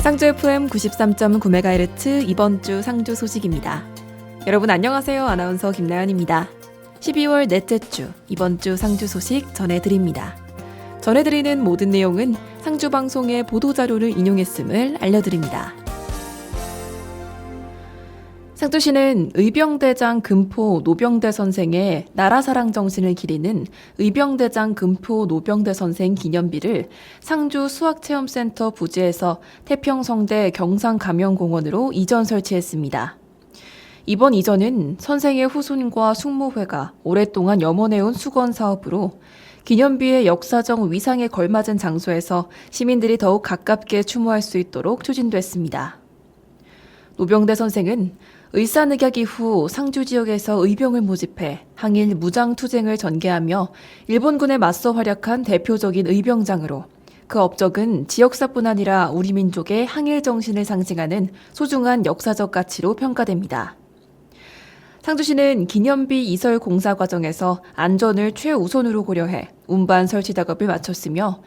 상주 FM 93.9MHz 이번 주 상주 소식입니다. 여러분 안녕하세요. 아나운서 김나연입니다. 12월 넷째 주 이번 주 상주 소식 전해드립니다. 전해드리는 모든 내용은 상주 방송의 보도자료를 인용했음을 알려드립니다. 상주시는 의병대장 금포 노병대 선생의 나라사랑 정신을 기리는 의병대장 금포 노병대 선생 기념비를 상주 수학체험센터 부지에서 태평성대 경상가명공원으로 이전 설치했습니다. 이번 이전은 선생의 후손과 숙모회가 오랫동안 염원해온 수건 사업으로 기념비의 역사적 위상에 걸맞은 장소에서 시민들이 더욱 가깝게 추모할 수 있도록 추진됐습니다. 노병대 선생은 을사늑약 이후 상주 지역에서 의병을 모집해 항일 무장투쟁을 전개하며 일본군에 맞서 활약한 대표적인 의병장으로 그 업적은 지역사뿐 아니라 우리 민족의 항일 정신을 상징하는 소중한 역사적 가치로 평가됩니다. 상주시는 기념비 이설 공사 과정에서 안전을 최우선으로 고려해 운반 설치 작업을 마쳤으며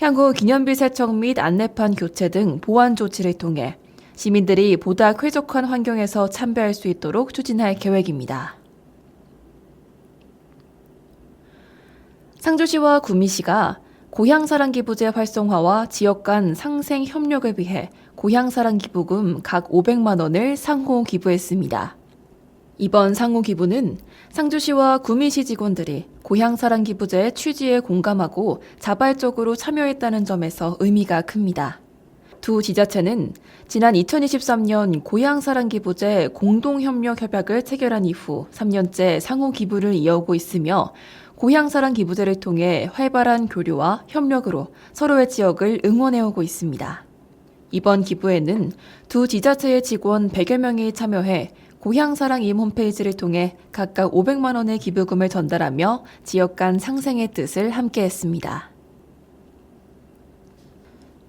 향후 기념비 세척 및 안내판 교체 등 보안 조치를 통해 시민들이 보다 쾌적한 환경에서 참배할 수 있도록 추진할 계획입니다. 상주시와 구미시가 고향사랑기부제 활성화와 지역 간 상생 협력을 위해 고향사랑기부금 각 500만 원을 상호 기부했습니다. 이번 상호 기부는 상주시와 구미시 직원들이 고향사랑기부제의 취지에 공감하고 자발적으로 참여했다는 점에서 의미가 큽니다. 두 지자체는 지난 2023년 고향사랑기부제 공동협력협약을 체결한 이후 3년째 상호 기부를 이어오고 있으며 고향사랑기부제를 통해 활발한 교류와 협력으로 서로의 지역을 응원해오고 있습니다. 이번 기부에는 두 지자체의 직원 100여 명이 참여해 고향사랑임 홈페이지를 통해 각각 500만 원의 기부금을 전달하며 지역 간 상생의 뜻을 함께했습니다.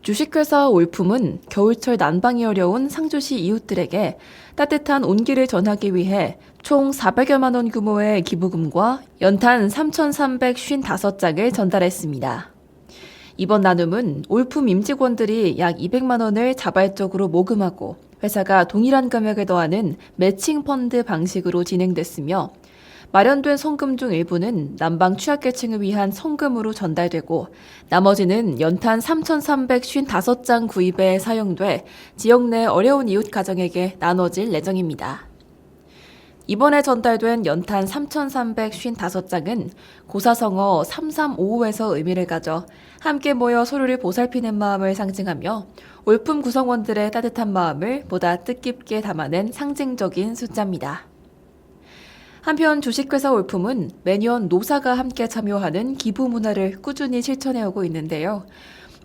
주식회사 올품은 겨울철 난방이 어려운 상주시 이웃들에게 따뜻한 온기를 전하기 위해 총 400여만 원 규모의 기부금과 연탄 3,355장을 전달했습니다. 이번 나눔은 올품 임직원들이 약 200만 원을 자발적으로 모금하고 회사가 동일한 금액을 더하는 매칭 펀드 방식으로 진행됐으며 마련된 성금 중 일부는 난방 취약계층을 위한 성금으로 전달되고 나머지는 연탄 3,355장 구입에 사용돼 지역 내 어려운 이웃 가정에게 나눠질 예정입니다. 이번에 전달된 연탄 3,355장은 고사성어 3355에서 의미를 가져 함께 모여 서로를 보살피는 마음을 상징하며 올품 구성원들의 따뜻한 마음을 보다 뜻깊게 담아낸 상징적인 숫자입니다. 한편 주식회사 올품은 매년 노사가 함께 참여하는 기부 문화를 꾸준히 실천해오고 있는데요.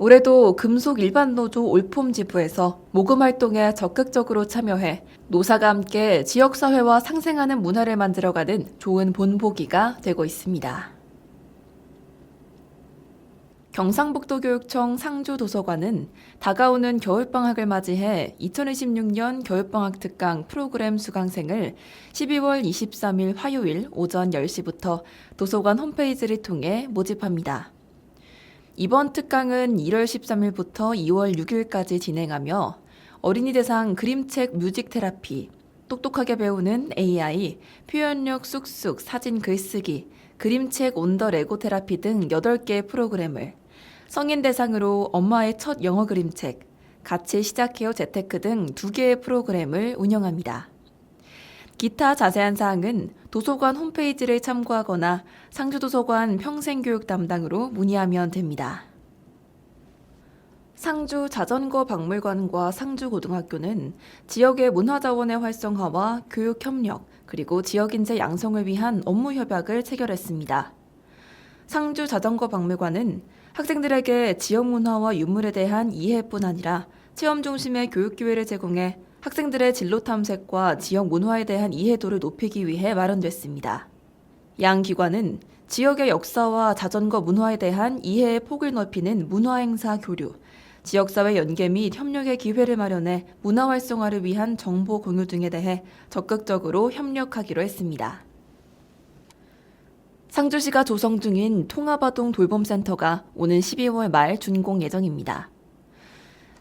올해도 금속 일반노조 올품 지부에서 모금 활동에 적극적으로 참여해 노사가 함께 지역사회와 상생하는 문화를 만들어가는 좋은 본보기가 되고 있습니다. 경상북도교육청 상주도서관은 다가오는 겨울방학을 맞이해 2026년 겨울방학 특강 프로그램 수강생을 12월 23일 화요일 오전 10시부터 도서관 홈페이지를 통해 모집합니다. 이번 특강은 1월 13일부터 2월 6일까지 진행하며 어린이 대상 그림책 뮤직 테라피, 똑똑하게 배우는 AI, 표현력 쑥쑥 사진 글쓰기, 그림책 온더 레고 테라피 등 8개의 프로그램을 성인 대상으로 엄마의 첫 영어 그림책, 같이 시작해요 재테크 등 2개의 프로그램을 운영합니다. 기타 자세한 사항은 도서관 홈페이지를 참고하거나 상주도서관 평생교육 담당으로 문의하면 됩니다. 상주 자전거 박물관과 상주고등학교는 지역의 문화자원의 활성화와 교육 협력, 그리고 지역인재 양성을 위한 업무 협약을 체결했습니다. 상주 자전거 박물관은 학생들에게 지역 문화와 유물에 대한 이해뿐 아니라 체험 중심의 교육 기회를 제공해 학생들의 진로 탐색과 지역 문화에 대한 이해도를 높이기 위해 마련됐습니다. 양 기관은 지역의 역사와 자전거 문화에 대한 이해의 폭을 넓히는 문화행사 교류, 지역사회 연계 및 협력의 기회를 마련해 문화 활성화를 위한 정보 공유 등에 대해 적극적으로 협력하기로 했습니다. 상주시가 조성 중인 통합아동 돌봄센터가 오는 12월 말 준공 예정입니다.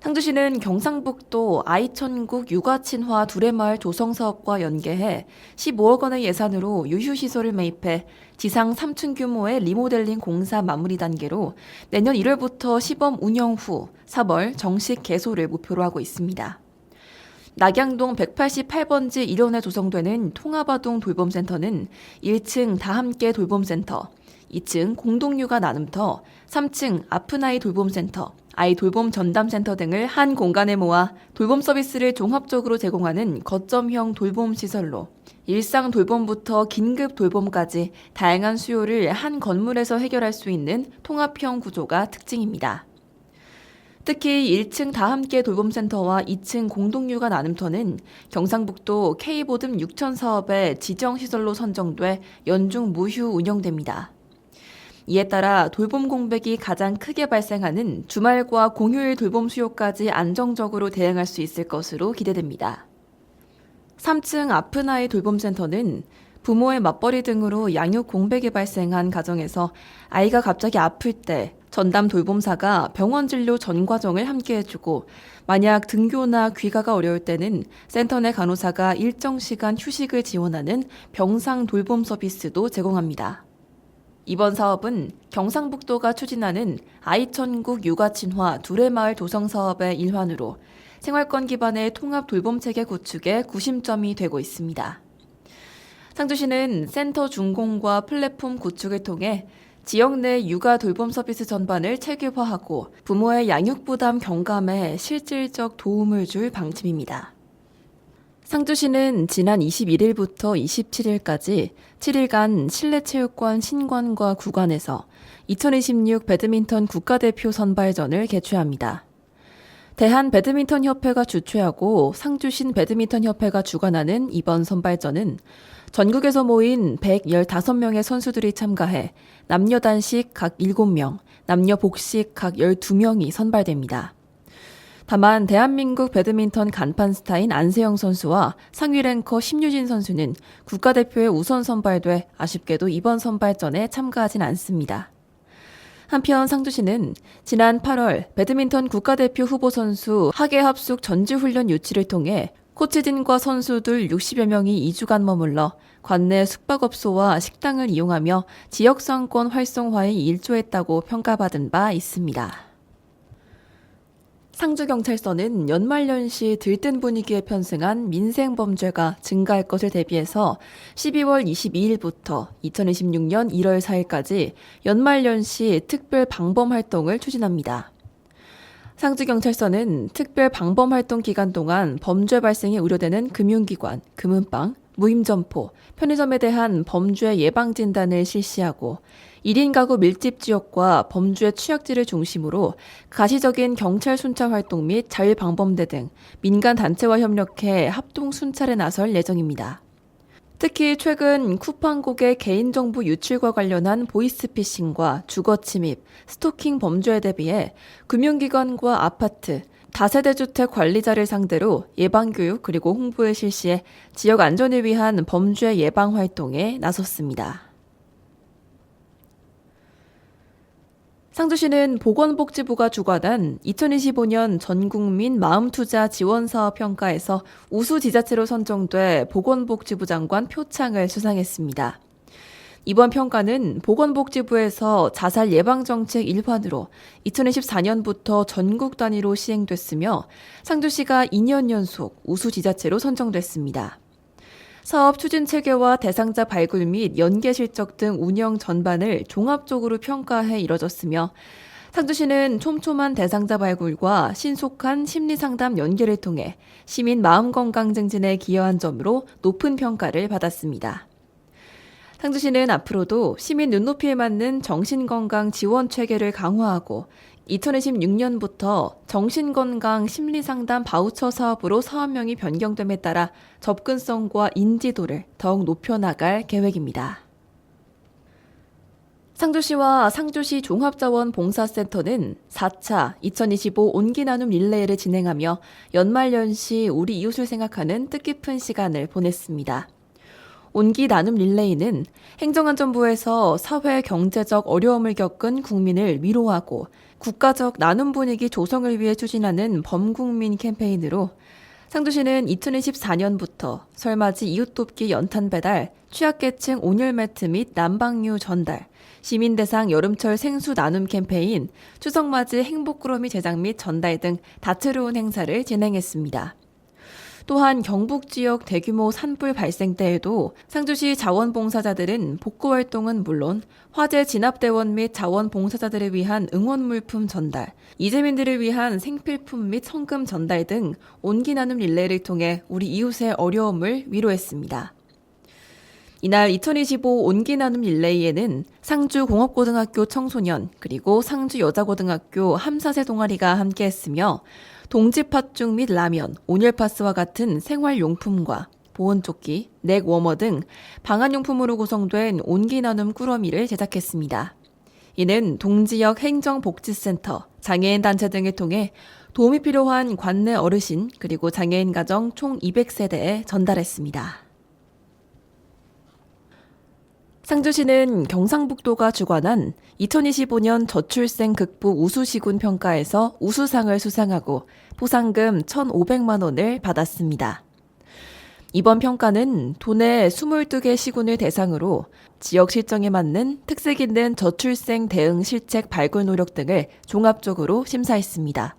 상주시는 경상북도 아이천국 육아친화 두레마을 조성사업과 연계해 15억 원의 예산으로 유휴시설을 매입해 지상 3층 규모의 리모델링 공사 마무리 단계로 내년 1월부터 시범 운영 후 3월 정식 개소를 목표로 하고 있습니다. 낙양동 188번지 1원에 조성되는 통합아동 돌봄센터는 1층 다함께 돌봄센터, 2층 공동육아 나눔터, 3층 아픈아이 돌봄센터, 아이 돌봄 전담센터 등을 한 공간에 모아 돌봄 서비스를 종합적으로 제공하는 거점형 돌봄 시설로 일상 돌봄부터 긴급 돌봄까지 다양한 수요를 한 건물에서 해결할 수 있는 통합형 구조가 특징입니다. 특히 1층 다함께 돌봄센터와 2층 공동육아 나눔터는 경상북도 K보듬 6천 사업의 지정시설로 선정돼 연중 무휴 운영됩니다. 이에 따라 돌봄 공백이 가장 크게 발생하는 주말과 공휴일 돌봄 수요까지 안정적으로 대응할 수 있을 것으로 기대됩니다. 3층 아픈아이 돌봄센터는 부모의 맞벌이 등으로 양육 공백이 발생한 가정에서 아이가 갑자기 아플 때 전담 돌봄사가 병원 진료 전 과정을 함께 해주고 만약 등교나 귀가가 어려울 때는 센터 내 간호사가 일정 시간 휴식을 지원하는 병상 돌봄 서비스도 제공합니다. 이번 사업은 경상북도가 추진하는 아이천국 육아친화 두레마을 조성 사업의 일환으로 생활권 기반의 통합 돌봄 체계 구축에 구심점이 되고 있습니다. 상주시는 센터 준공과 플랫폼 구축을 통해 지역 내 육아 돌봄 서비스 전반을 체계화하고 부모의 양육 부담 경감에 실질적 도움을 줄 방침입니다. 상주시는 지난 21일부터 27일까지 7일간 실내체육관 신관과 구관에서 2026 배드민턴 국가대표 선발전을 개최합니다. 대한배드민턴협회가 주최하고 상주신 배드민턴협회가 주관하는 이번 선발전은 전국에서 모인 115명의 선수들이 참가해 남녀 단식 각 7명, 남녀 복식 각 12명이 선발됩니다. 다만 대한민국 배드민턴 간판 스타인 안세영 선수와 상위 랭커 심유진 선수는 국가대표에 우선 선발돼 아쉽게도 이번 선발전에 참가하진 않습니다. 한편 상주시는 지난 8월 배드민턴 국가대표 후보 선수 하계합숙 전지훈련 유치를 통해 코치진과 선수들 60여 명이 2주간 머물러 관내 숙박업소와 식당을 이용하며 지역상권 활성화에 일조했다고 평가받은 바 있습니다. 상주경찰서는 연말연시 들뜬 분위기에 편승한 민생범죄가 증가할 것을 대비해서 12월 22일부터 2026년 1월 4일까지 연말연시 특별 방범활동을 추진합니다. 상주경찰서는 특별 방범활동 기간 동안 범죄 발생이 우려되는 금융기관, 금은방, 무임점포, 편의점에 대한 범죄 예방진단을 실시하고 1인 가구 밀집 지역과 범죄 취약지를 중심으로 가시적인 경찰 순찰 활동 및 자율방범대 등 민간 단체와 협력해 합동 순찰에 나설 예정입니다. 특히 최근 쿠팡국의 개인정보 유출과 관련한 보이스피싱과 주거침입, 스토킹 범죄에 대비해 금융기관과 아파트, 다세대주택 관리자를 상대로 예방교육 그리고 홍보를 실시해 지역 안전을 위한 범죄 예방 활동에 나섰습니다. 상주시는 보건복지부가 주관한 2025년 전국민 마음투자 지원사업 평가에서 우수지자체로 선정돼 보건복지부 장관 표창을 수상했습니다. 이번 평가는 보건복지부에서 자살 예방정책 일환으로 2024년부터 전국 단위로 시행됐으며 상주시가 2년 연속 우수지자체로 선정됐습니다. 사업 추진 체계와 대상자 발굴 및 연계 실적 등 운영 전반을 종합적으로 평가해 이뤄졌으며 상주시는 촘촘한 대상자 발굴과 신속한 심리상담 연계를 통해 시민 마음건강 증진에 기여한 점으로 높은 평가를 받았습니다. 상주시는 앞으로도 시민 눈높이에 맞는 정신건강 지원 체계를 강화하고 2026년부터 정신건강 심리상담 바우처 사업으로 사업명이 변경됨에 따라 접근성과 인지도를 더욱 높여나갈 계획입니다. 상주시와 상주시 종합자원봉사센터는 4차 2025 온기나눔 릴레이를 진행하며 연말연시 우리 이웃을 생각하는 뜻깊은 시간을 보냈습니다. 온기 나눔 릴레이는 행정안전부에서 사회 경제적 어려움을 겪은 국민을 위로하고 국가적 나눔 분위기 조성을 위해 추진하는 범국민 캠페인으로 상주시는 2024년부터 설맞이 이웃돕기 연탄 배달, 취약계층 온열 매트 및 난방유 전달, 시민 대상 여름철 생수 나눔 캠페인, 추석맞이 행복꾸러미 제작 및 전달 등 다채로운 행사를 진행했습니다. 또한 경북 지역 대규모 산불 발생 때에도 상주시 자원봉사자들은 복구활동은 물론 화재 진압대원 및 자원봉사자들을 위한 응원물품 전달, 이재민들을 위한 생필품 및 성금 전달 등 온기 나눔 릴레이를 통해 우리 이웃의 어려움을 위로했습니다. 이날 2025 온기 나눔 릴레이에는 상주공업고등학교 청소년 그리고 상주여자고등학교 함사세 동아리가 함께했으며 동지팥죽 및 라면, 온열파스와 같은 생활용품과 보온조끼, 넥워머 등 방한용품으로 구성된 온기 나눔 꾸러미를 제작했습니다. 이는 동지역 행정복지센터, 장애인 단체 등을 통해 도움이 필요한 관내 어르신 그리고 장애인 가정 총 200세대에 전달했습니다. 상주시는 경상북도가 주관한 2025년 저출생 극복 우수시군 평가에서 우수상을 수상하고 포상금 1,500만 원을 받았습니다. 이번 평가는 도내 22개 시군을 대상으로 지역 실정에 맞는 특색 있는 저출생 대응 실책 발굴 노력 등을 종합적으로 심사했습니다.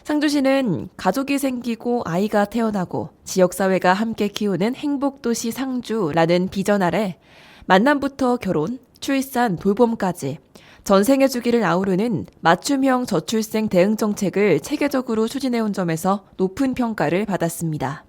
상주시는 가족이 생기고 아이가 태어나고 지역사회가 함께 키우는 행복도시 상주라는 비전 아래 만남부터 결혼, 출산, 돌봄까지 전생의 주기를 아우르는 맞춤형 저출생 대응 정책을 체계적으로 추진해온 점에서 높은 평가를 받았습니다.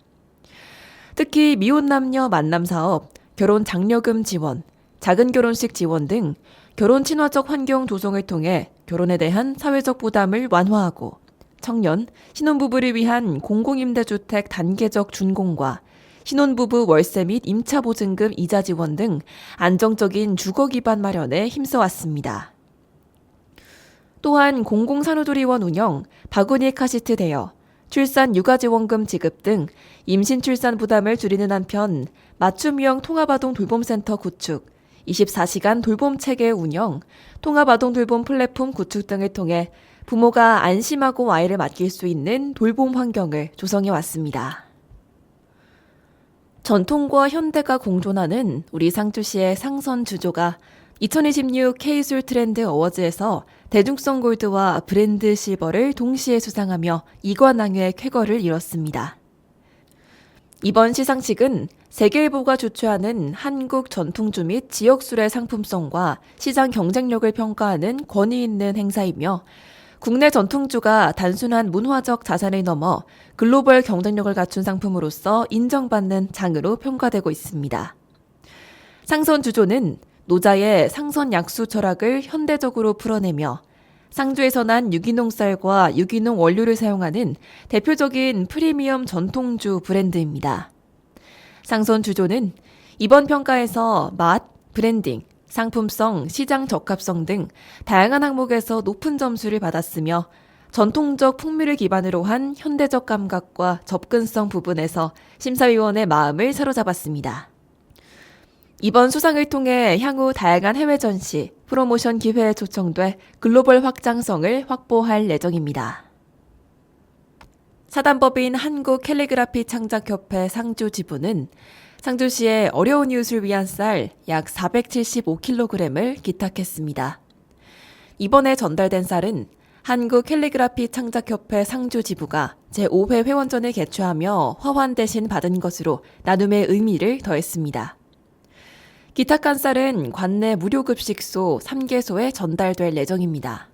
특히 미혼 남녀 만남 사업, 결혼 장려금 지원, 작은 결혼식 지원 등 결혼 친화적 환경 조성을 통해 결혼에 대한 사회적 부담을 완화하고 청년, 신혼부부를 위한 공공임대주택 단계적 준공과 신혼부부 월세 및 임차보증금 이자 지원 등 안정적인 주거 기반 마련에 힘써왔습니다. 또한 공공산후조리원 운영, 바구니 카시트 대여, 출산 육아지원금 지급 등 임신 출산 부담을 줄이는 한편 맞춤형 통합아동 돌봄센터 구축, 24시간 돌봄체계 운영, 통합아동 돌봄 플랫폼 구축 등을 통해 부모가 안심하고 아이를 맡길 수 있는 돌봄 환경을 조성해 왔습니다. 전통과 현대가 공존하는 우리 상주시의 상선 주조가 2026 K술 트렌드 어워즈에서 대중성 골드와 브랜드 실버를 동시에 수상하며 이관왕의 쾌거를 이뤘습니다. 이번 시상식은 세계일보가 주최하는 한국 전통주 및 지역술의 상품성과 시장 경쟁력을 평가하는 권위 있는 행사이며 국내 전통주가 단순한 문화적 자산을 넘어 글로벌 경쟁력을 갖춘 상품으로서 인정받는 장으로 평가되고 있습니다. 상선 주조는 노자의 상선 약수 철학을 현대적으로 풀어내며 상주에서 난 유기농 쌀과 유기농 원료를 사용하는 대표적인 프리미엄 전통주 브랜드입니다. 상선 주조는 이번 평가에서 맛, 브랜딩, 상품성, 시장 적합성 등 다양한 항목에서 높은 점수를 받았으며 전통적 풍미를 기반으로 한 현대적 감각과 접근성 부분에서 심사위원의 마음을 사로잡았습니다. 이번 수상을 통해 향후 다양한 해외 전시, 프로모션 기회에 초청돼 글로벌 확장성을 확보할 예정입니다. 사단법인 한국캘리그라피 창작협회 상주 지부는 상주시의 어려운 이웃을 위한 쌀 약 475kg을 기탁했습니다. 이번에 전달된 쌀은 한국캘리그라피 창작협회 상주 지부가 제5회 회원전을 개최하며 화환 대신 받은 것으로 나눔의 의미를 더했습니다. 기탁한 쌀은 관내 무료급식소 3개소에 전달될 예정입니다.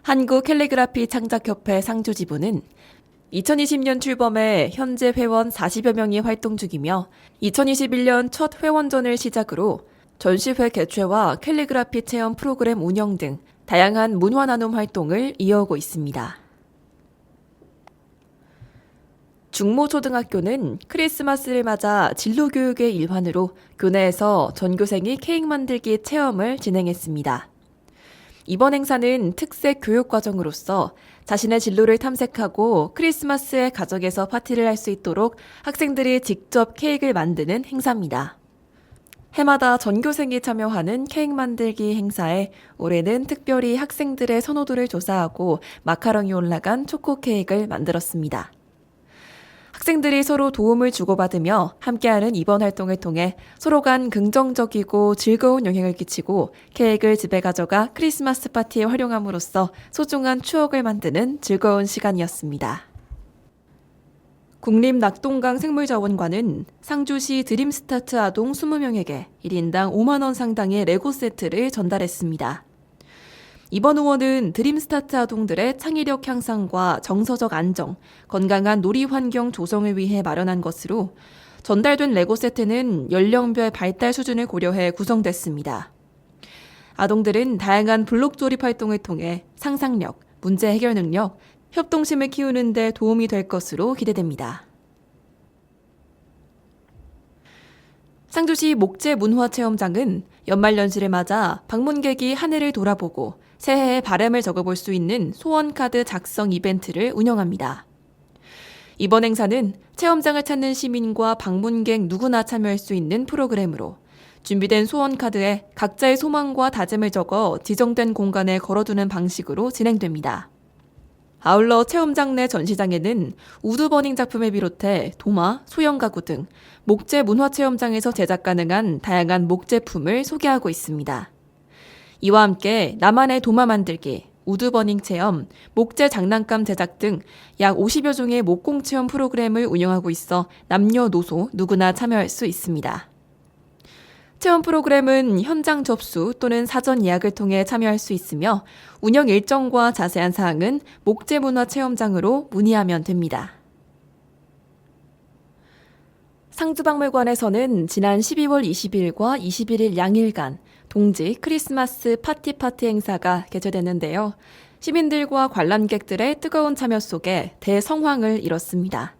한국캘리그라피 창작협회 상주 지부는 2020년 출범해 현재 회원 40여 명이 활동 중이며 2021년 첫 회원전을 시작으로 전시회 개최와 캘리그라피 체험 프로그램 운영 등 다양한 문화 나눔 활동을 이어오고 있습니다. 중모초등학교는 크리스마스를 맞아 진로교육의 일환으로 교내에서 전교생이 케이크 만들기 체험을 진행했습니다. 이번 행사는 특색 교육 과정으로서 자신의 진로를 탐색하고 크리스마스에 가족에서 파티를 할 수 있도록 학생들이 직접 케이크를 만드는 행사입니다. 해마다 전교생이 참여하는 케이크 만들기 행사에 올해는 특별히 학생들의 선호도를 조사하고 마카롱이 올라간 초코 케이크를 만들었습니다. 학생들이 서로 도움을 주고받으며 함께하는 이번 활동을 통해 서로 간 긍정적이고 즐거운 영향을 끼치고 케이크를 집에 가져가 크리스마스 파티에 활용함으로써 소중한 추억을 만드는 즐거운 시간이었습니다. 국립낙동강 생물자원관은 상주시 드림스타트 아동 20명에게 1인당 5만 원 상당의 레고 세트를 전달했습니다. 이번 후원은 드림스타트 아동들의 창의력 향상과 정서적 안정, 건강한 놀이 환경 조성을 위해 마련한 것으로 전달된 레고 세트는 연령별 발달 수준을 고려해 구성됐습니다. 아동들은 다양한 블록 조립 활동을 통해 상상력, 문제 해결 능력, 협동심을 키우는 데 도움이 될 것으로 기대됩니다. 상주시 목재문화체험장은 연말연시를 맞아 방문객이 한 해를 돌아보고 새해의 바람을 적어볼 수 있는 소원카드 작성 이벤트를 운영합니다. 이번 행사는 체험장을 찾는 시민과 방문객 누구나 참여할 수 있는 프로그램으로 준비된 소원카드에 각자의 소망과 다짐을 적어 지정된 공간에 걸어두는 방식으로 진행됩니다. 아울러 체험장 내 전시장에는 우드버닝 작품을 비롯해 도마, 소형 가구 등 목재 문화체험장에서 제작 가능한 다양한 목제품을 소개하고 있습니다. 이와 함께 나만의 도마 만들기, 우드버닝 체험, 목재 장난감 제작 등 약 50여 종의 목공 체험 프로그램을 운영하고 있어 남녀노소 누구나 참여할 수 있습니다. 체험 프로그램은 현장 접수 또는 사전 예약을 통해 참여할 수 있으며 운영 일정과 자세한 사항은 목재문화체험장으로 문의하면 됩니다. 상주박물관에서는 지난 12월 20일과 21일 양일간 동지 크리스마스 파티 행사가 개최됐는데요. 시민들과 관람객들의 뜨거운 참여 속에 대성황을 이뤘습니다.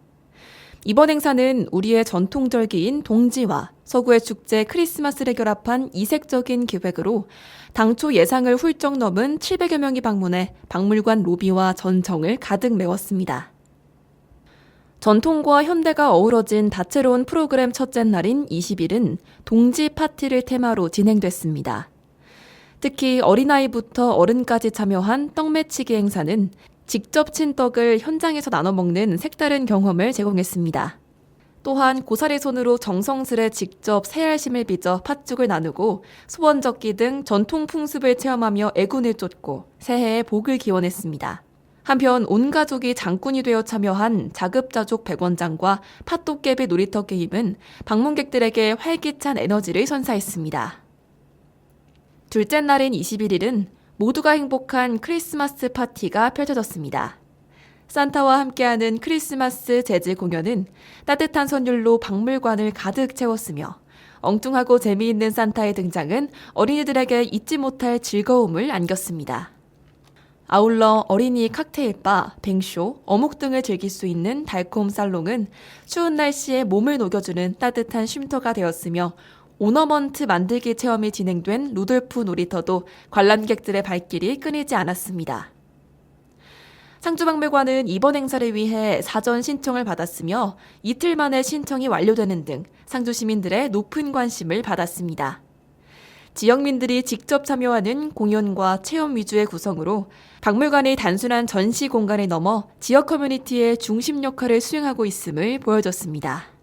이번 행사는 우리의 전통절기인 동지와 서구의 축제 크리스마스를 결합한 이색적인 기획으로 당초 예상을 훌쩍 넘은 700여 명이 방문해 박물관 로비와 전정을 가득 메웠습니다. 전통과 현대가 어우러진 다채로운 프로그램 첫째 날인 20일은 동지 파티를 테마로 진행됐습니다. 특히 어린아이부터 어른까지 참여한 떡매치기 행사는 직접 친 떡을 현장에서 나눠 먹는 색다른 경험을 제공했습니다. 또한 고사리 손으로 정성스레 직접 새알심을 빚어 팥죽을 나누고 소원 적기 등 전통 풍습을 체험하며 애군을 쫓고 새해의 복을 기원했습니다. 한편 온 가족이 장꾼이 되어 참여한 자급자족 100원장과 팥도깨비 놀이터 게임은 방문객들에게 활기찬 에너지를 선사했습니다. 둘째 날인 21일은 모두가 행복한 크리스마스 파티가 펼쳐졌습니다. 산타와 함께하는 크리스마스 재즈 공연은 따뜻한 선율로 박물관을 가득 채웠으며 엉뚱하고 재미있는 산타의 등장은 어린이들에게 잊지 못할 즐거움을 안겼습니다. 아울러 어린이 칵테일바, 뱅쇼, 어묵 등을 즐길 수 있는 달콤 살롱은 추운 날씨에 몸을 녹여주는 따뜻한 쉼터가 되었으며 오너먼트 만들기 체험이 진행된 루돌프 놀이터도 관람객들의 발길이 끊이지 않았습니다. 상주박물관은 이번 행사를 위해 사전 신청을 받았으며 이틀 만에 신청이 완료되는 등 상주 시민들의 높은 관심을 받았습니다. 지역민들이 직접 참여하는 공연과 체험 위주의 구성으로 박물관이 단순한 전시 공간을 넘어 지역 커뮤니티의 중심 역할을 수행하고 있음을 보여줬습니다.